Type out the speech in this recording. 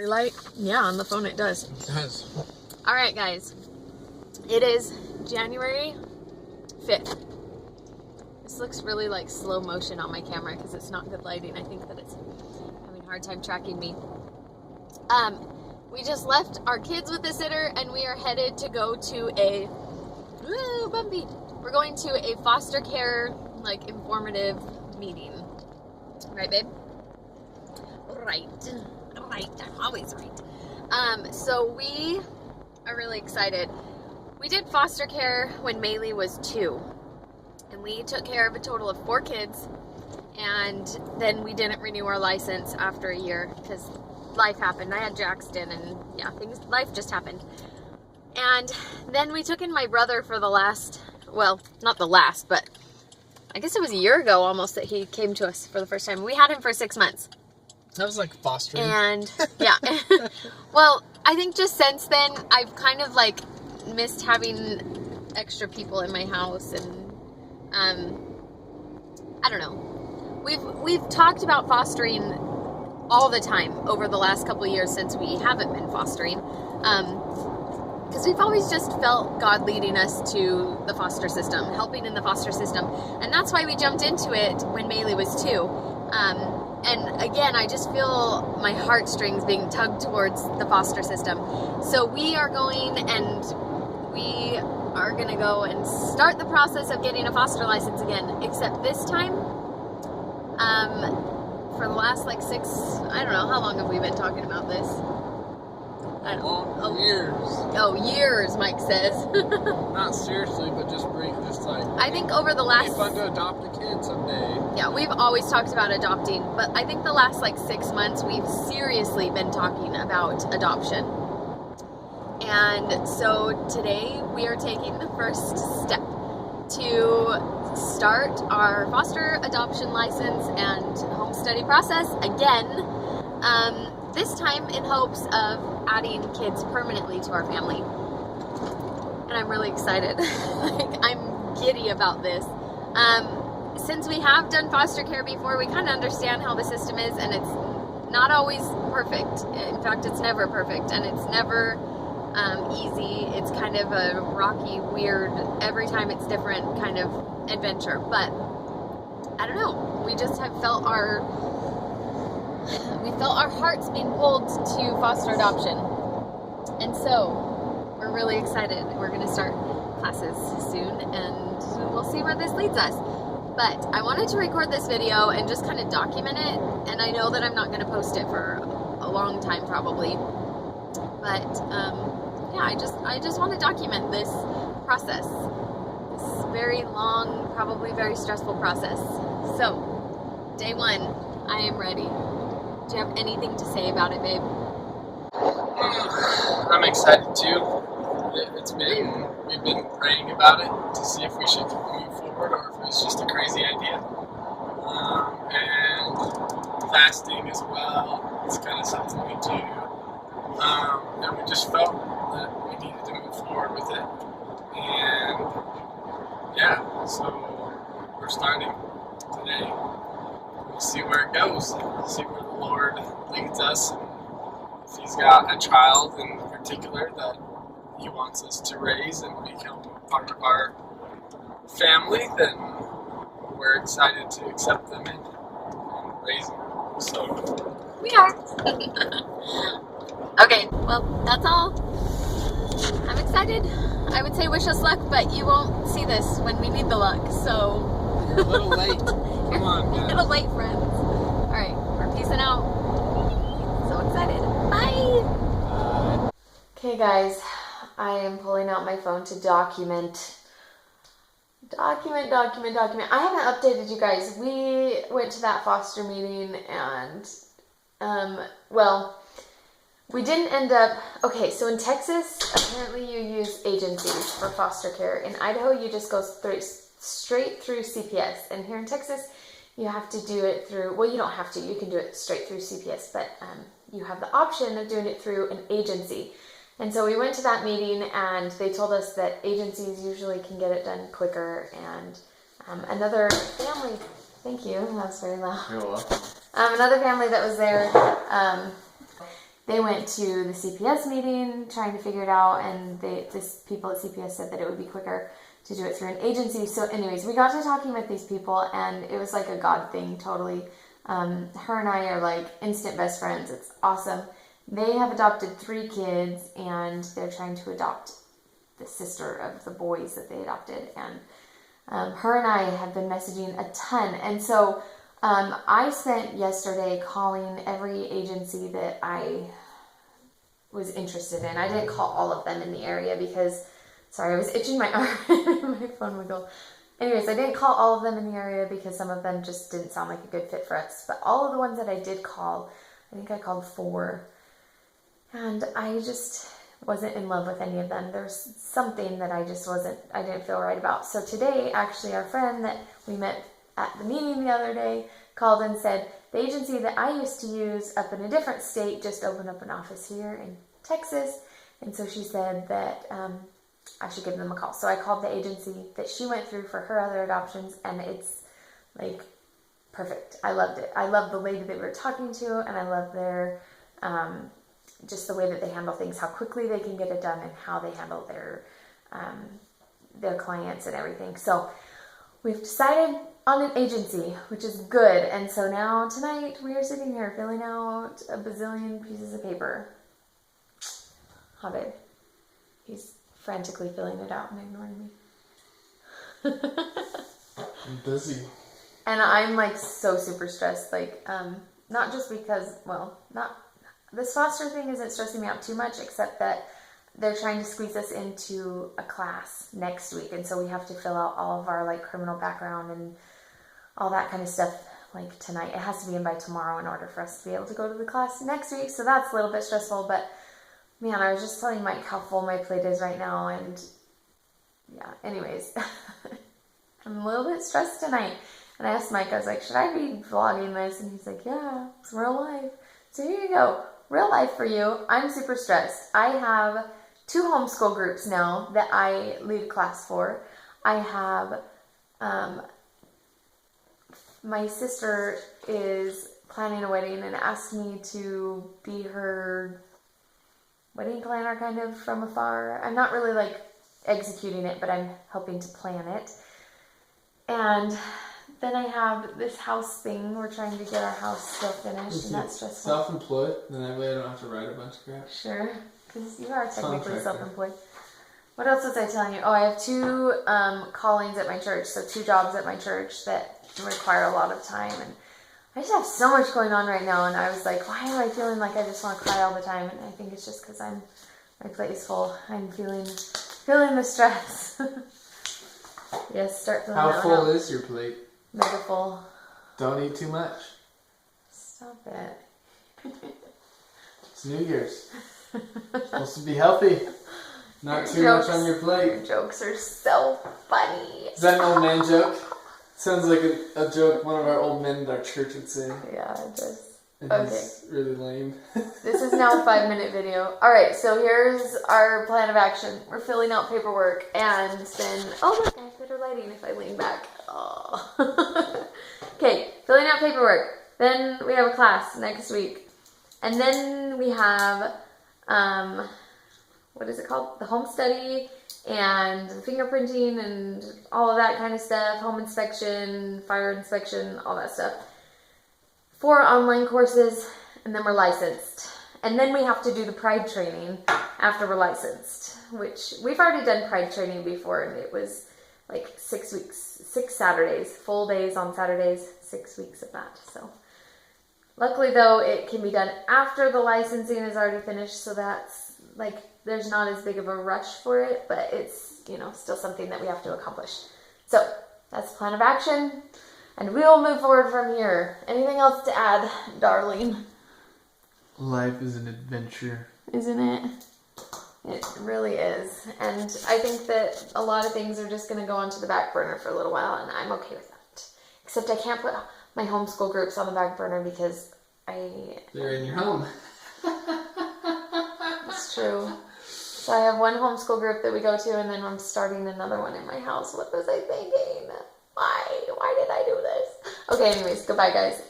Light? Yeah, on the phone it does. It does. Alright guys, it is January 5th. This looks really like slow motion on my camera because it's not good lighting. I think that it's having a hard time tracking me. We just left our kids with the sitter and we are headed to go to a, bumpy. We're going to a foster care, like, informative meeting. Right, babe? Right. Right, I'm always right. So we are really excited. We did foster care when Maylee was 2, and we took care of a total of 4 kids, and then we didn't renew our license after a year because life happened. I had Jackson, and yeah, life just happened. And then we took in my brother for the last, well, not the last, but I guess it was a year ago almost that he came to us for the first time. We had him for 6 months. That was like fostering. And yeah, well, I think just since then I've kind of like missed having extra people in my house, and I don't know. We've talked about fostering all the time over the last couple of years since we haven't been fostering, because we've always just felt God leading us to the foster system, helping in the foster system, and that's why we jumped into it when Maylee was 2. And again, I just feel my heartstrings being tugged towards the foster system. So we are going to go and start the process of getting a foster license again. Except this time, for the last like 6, I don't know, how long have we been talking about this? I don't know. Years. Oh, years, Mike says. Not seriously, but just like. I think over the last. It'd be fun to adopt a kid someday. Yeah, we've always talked about adopting, but I think the last like 6 months we've seriously been talking about adoption. And so today we are taking the first step to start our foster adoption license and home study process again. This time in hopes of adding kids permanently to our family. And I'm really excited. Like, I'm giddy about this. Since we have done foster care before, we kind of understand how the system is, and it's not always perfect. In fact, it's never perfect, and it's never easy. It's kind of a rocky, weird, every time it's different kind of adventure. But I don't know. We just have felt our hearts being pulled to foster adoption. And so we're really excited. We're going to start classes soon, and we'll see where this leads us. But I wanted to record this video and just kind of document it, and I know that I'm not going to post it for a long time probably. But yeah, I just want to document this process. This very long, probably very stressful process. So, day 1, I am ready. Do you have anything to say about it, babe? I'm excited too. We've been praying about it to see if we should move forward or if it was just a crazy idea. And fasting as well. It's kind of something we do. And we just felt that we needed to move forward with it. And yeah, so we're starting today. We'll see where it goes. We'll see where the Lord leads us. If He's got a child in particular that He wants us to raise and become part of our family, then we're excited to accept them and raise them. So we are. Okay, well, that's all. I'm excited. I would say wish us luck, but you won't see this when we need the luck, so. You're a little late. Come on, guys. A little late, friends. Alright, we're peacing out. So excited. Bye! Okay, guys, I am pulling out my phone to document. I haven't updated you guys. We went to that foster meeting and, well, we didn't end up, okay, so in Texas, apparently you use agencies for foster care. In Idaho, you just go straight through CPS. And here in Texas, you have to do it through, well, you don't have to, you can do it straight through CPS, but you have the option of doing it through an agency. And so we went to that meeting and they told us that agencies usually can get it done quicker. And another family, thank you, that was very loud. You're welcome. Another family that was there, they went to the CPS meeting trying to figure it out, and this people at CPS said that it would be quicker to do it through an agency. So anyways, we got to talking with these people, and it was like a God thing, totally. Her and I are like instant best friends. It's awesome. They have adopted 3 kids, and they're trying to adopt the sister of the boys that they adopted. And her and I have been messaging a ton. And so I spent yesterday calling every agency that I was interested in. I didn't call all of them in the area because, sorry, I was itching my arm. My phone wiggled. Anyways, I didn't call all of them in the area because some of them just didn't sound like a good fit for us. But all of the ones that I did call, I think I called 4. And I just wasn't in love with any of them. There's something that I didn't feel right about. So today, actually, our friend that we met at the meeting the other day called and said, the agency that I used to use up in a different state just opened up an office here in Texas. And so she said that I should give them a call. So I called the agency that she went through for her other adoptions, and it's like perfect. I loved it. I love the lady that we were talking to, and I love their just the way that they handle things, how quickly they can get it done, and how they handle their clients and everything. So we've decided on an agency, which is good. And so now tonight we are sitting here filling out a bazillion pieces of paper. Hobbit, he's frantically filling it out and ignoring me. I'm busy. And I'm like so super stressed, like not just because, this foster thing isn't stressing me out too much, except that they're trying to squeeze us into a class next week. And so we have to fill out all of our like criminal background and all that kind of stuff like tonight. It has to be in by tomorrow in order for us to be able to go to the class next week. So that's a little bit stressful, but man, I was just telling Mike how full my plate is right now. And yeah, anyways, I'm a little bit stressed tonight. And I asked Mike, I was like, should I be vlogging this? And he's like, yeah, it's real life. So here you go. Real life for you. I'm super stressed. I have 2 homeschool groups now that I lead a class for. I have, my sister is planning a wedding and asked me to be her wedding planner kind of from afar. I'm not really like executing it, but I'm helping to plan it. And then I have this house thing. We're trying to get our house still finished, and that's stressful. Self-employed, then that way I don't have to write a bunch of crap. Sure, because you are technically self-employed. What else was I telling you? Oh, I have 2 callings at my church, so 2 jobs at my church that require a lot of time. And I just have so much going on right now, and I was like, why am I feeling like I just want to cry all the time? And I think it's just because my plate is full. I'm feeling the stress. Yes, start feeling How that full one out. is your plate? Mega full. Don't eat too much. Stop it. It's New Year's. Supposed to be healthy. Not too much on your plate. Your jokes are so funny. Is that an old man joke? Sounds like a joke one of our old men at our church would say. Yeah, it does. And Okay. It's really lame. This is now a 5-minute video. Alright, so here's our plan of action. We're filling out paperwork, and then, oh look, I have better lighting if I lean back. Oh. Okay, filling out paperwork. Then we have a class next week. And then we have, what is it called? The home study and fingerprinting and all of that kind of stuff. Home inspection, fire inspection, all that stuff. 4 online courses, and then we're licensed. And then we have to do the Pride training after we're licensed, which we've already done Pride training before, and it was like 6 weeks, 6 Saturdays, full days on Saturdays, 6 weeks of that. So luckily though, it can be done after the licensing is already finished, so that's like, there's not as big of a rush for it, but it's, you know, still something that we have to accomplish. So that's the plan of action. And we will move forward from here. Anything else to add, darling? Life is an adventure. Isn't it? It really is. And I think that a lot of things are just going to go onto the back burner for a little while, and I'm okay with that. Except I can't put my homeschool groups on the back burner because they're in your home. It's true. So I have one homeschool group that we go to, and then I'm starting another one in my house. What was I thinking? Why did I do this? Okay, anyways, goodbye, guys.